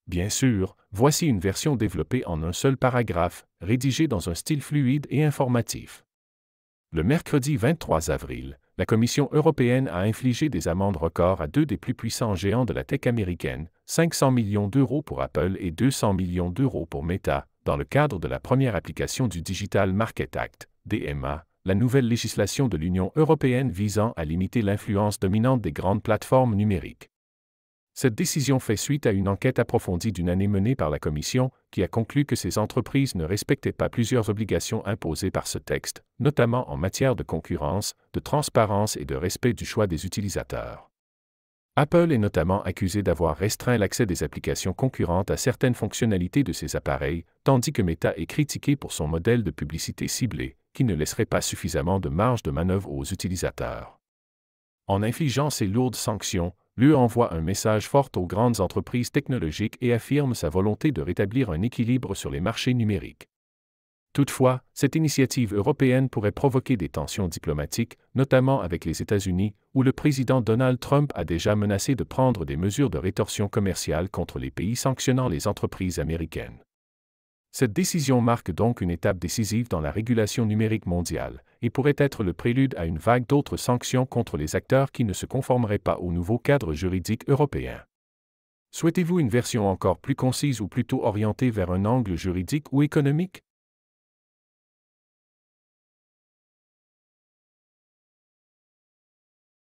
Bien sûr, voici une version développée en un seul paragraphe, rédigée dans un style fluide et informatif. Le mercredi 23 avril, la Commission européenne a infligé des amendes records à deux des plus puissants géants de la tech américaine, 500 millions d'euros pour Apple et 200 millions d'euros pour Meta, dans le cadre de la première application du Digital Market Act, DMA, la nouvelle législation de l'Union européenne visant à limiter l'influence dominante des grandes plateformes numériques. Cette décision fait suite à une enquête approfondie d'une année menée par la Commission, qui a conclu que ces entreprises ne respectaient pas plusieurs obligations imposées par ce texte, notamment en matière de concurrence, de transparence et de respect du choix des utilisateurs. Apple est notamment accusé d'avoir restreint l'accès des applications concurrentes à certaines fonctionnalités de ses appareils, tandis que Meta est critiqué pour son modèle de publicité ciblée, qui ne laisserait pas suffisamment de marge de manœuvre aux utilisateurs. En infligeant ces lourdes sanctions, l'UE envoie un message fort aux grandes entreprises technologiques et affirme sa volonté de rétablir un équilibre sur les marchés numériques. Toutefois, cette initiative européenne pourrait provoquer des tensions diplomatiques, notamment avec les États-Unis, où le président Donald Trump a déjà menacé de prendre des mesures de rétorsion commerciale contre les pays sanctionnant les entreprises américaines. Cette décision marque donc une étape décisive dans la régulation numérique mondiale, et pourrait être le prélude à une vague d'autres sanctions contre les acteurs qui ne se conformeraient pas au nouveau cadre juridique européen. Souhaitez-vous une version encore plus concise ou plutôt orientée vers un angle juridique ou économique?